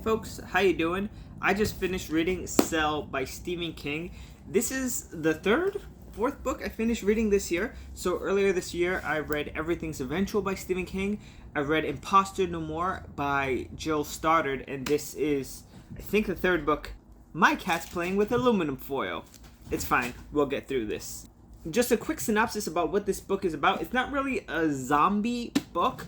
folks, how you doing? I just finished reading Cell by Stephen King. This is the fourth book I finished reading this year. So earlier this year, I read Everything's Eventual by Stephen King. I read Imposter No More by Jill Stoddard, and this is, I think, the third book. My cat's playing with aluminum foil. It's fine, we'll get through this. Just a quick synopsis about what this book is about. It's not really a zombie book,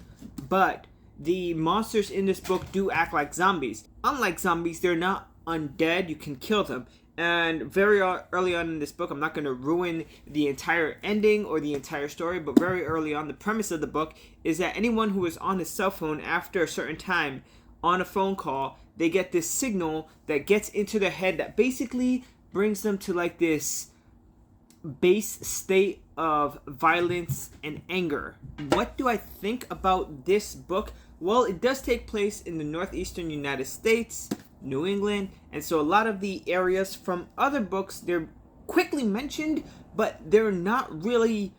but the monsters in this book do act like zombies. Unlike zombies, they're not undead, you can kill them. And very early on in this book, I'm not going to ruin the entire ending or the entire story, but very early on, the premise of the book is that anyone who is on his cell phone after a certain time on a phone call, they get this signal that gets into their head that basically brings them to like this base state of violence and anger. What do I think about this book? Well, it does take place in the northeastern United States, New England, and so a lot of the areas from other books, they're quickly mentioned, but they're not really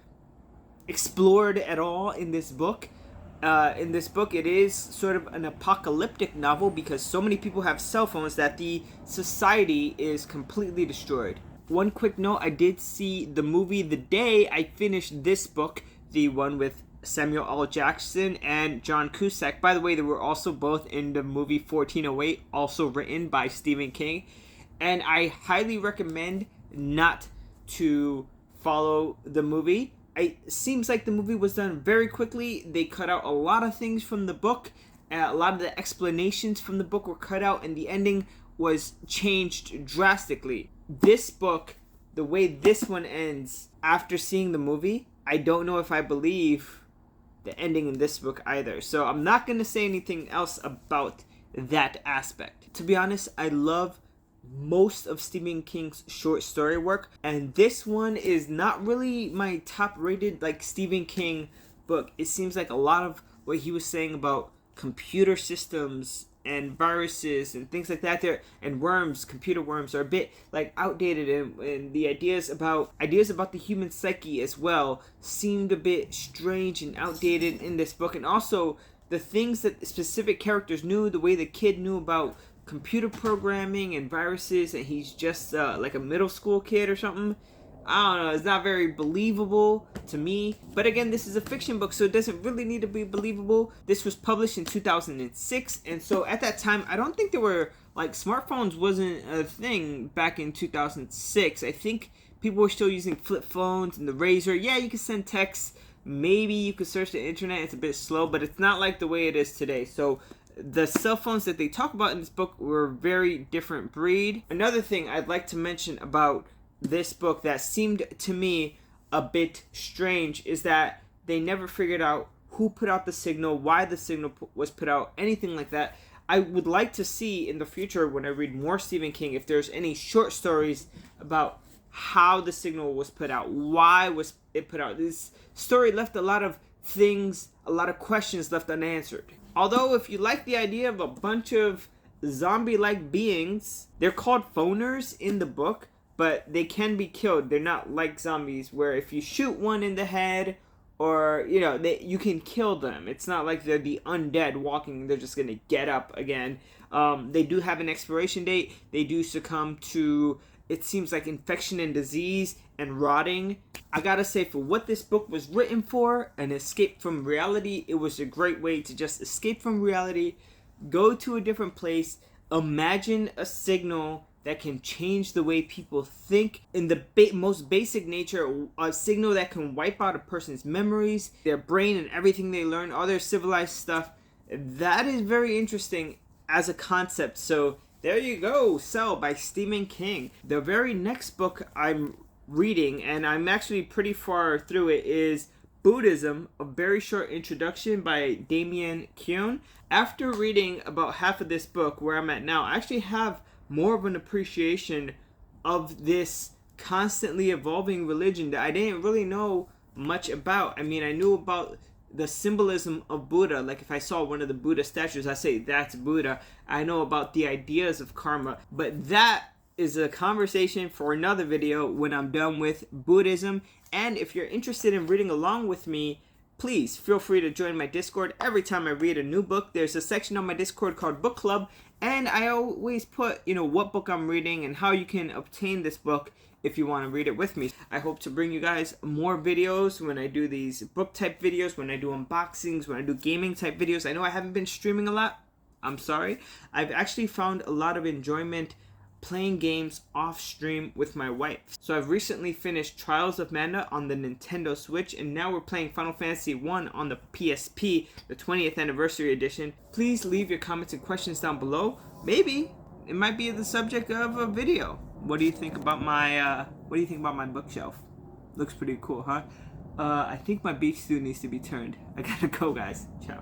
explored at all in this book. In this book, it is sort of an apocalyptic novel because so many people have cell phones that the society is completely destroyed. One quick note, I did see the movie the day I finished this book, the one with Samuel L. Jackson and John Cusack. By the way, they were also both in the movie 1408, also written by Stephen King. And I highly recommend not to follow the movie. It seems like the movie was done very quickly. They cut out a lot of things from the book. A lot of the explanations from the book were cut out, and the ending was changed drastically. This book, the way this one ends, after seeing the movie, I don't know if I believe the ending in this book either. So I'm not going to say anything else about that aspect. To be honest, I love most of Stephen King's short story work, and this one is not really my top rated like Stephen King book. It seems like a lot of what he was saying about computer systems and viruses and things like that there, and worms, computer worms, are a bit like outdated, and the ideas about the human psyche as well seemed a bit strange and outdated in this book. And also the things that specific characters knew, the way the kid knew about computer programming and viruses, and he's just like a middle school kid or something. I don't know, it's not very believable to me. But again, this is a fiction book, so it doesn't really need to be believable. This was published in 2006, and so at that time, I don't think there were, like, smartphones wasn't a thing back in 2006. I think people were still using flip phones and the Razor. Yeah, you could send texts. Maybe you could search the internet. It's a bit slow, but it's not like the way it is today. So the cell phones that they talk about in this book were a very different breed. Another thing I'd like to mention about this book that seemed to me a bit strange is that they never figured out who put out the signal, why the signal was put out, anything like that. I would like to see in the future, when I read more Stephen King, if there's any short stories about how the signal was put out, why was it put out. This story left a lot of things, a lot of questions left unanswered. Although if you like the idea of a bunch of zombie-like beings, they're called phoners in the book, but they can be killed. They're not like zombies where if you shoot one in the head or, you can kill them. It's not like they're the undead walking, they're just going to get up again. They do have an expiration date. They do succumb to, it seems like, infection and disease and rotting. I gotta say, for what this book was written for, an escape from reality, it was a great way to just escape from reality, go to a different place, imagine a signal that can change the way people think. In the most basic nature, a signal that can wipe out a person's memories, their brain, and everything they learn, all their civilized stuff. That is very interesting as a concept. So there you go, Cell by Stephen King. The very next book I'm reading, and I'm actually pretty far through it, is Buddhism, a very short introduction by Damien Keown. After reading about half of this book, where I'm at now, I actually have more of an appreciation of this constantly evolving religion that I didn't really know much about. I mean, I knew about the symbolism of Buddha. Like if I saw one of the Buddha statues, I say that's Buddha. I know about the ideas of karma, but that is a conversation for another video when I'm done with Buddhism. And if you're interested in reading along with me, please feel free to join my Discord. Every time I read a new book, there's a section on my Discord called Book Club, And I always put, what book I'm reading and how you can obtain this book if you want to read it with me. I hope to bring you guys more videos when I do these book type videos, when I do unboxings, when I do gaming type videos. I know I haven't been streaming a lot. I'm sorry. I've actually found a lot of enjoyment playing games off stream with my wife. So I've recently finished Trials of Mana on the Nintendo Switch, and now we're playing Final Fantasy 1 on the PSP, the 20th anniversary edition. Please leave your comments and questions down below. Maybe it might be the subject of a video. What do you think about my bookshelf? Looks pretty cool, huh? I think my beach suit needs to be turned. I gotta go, guys. Ciao.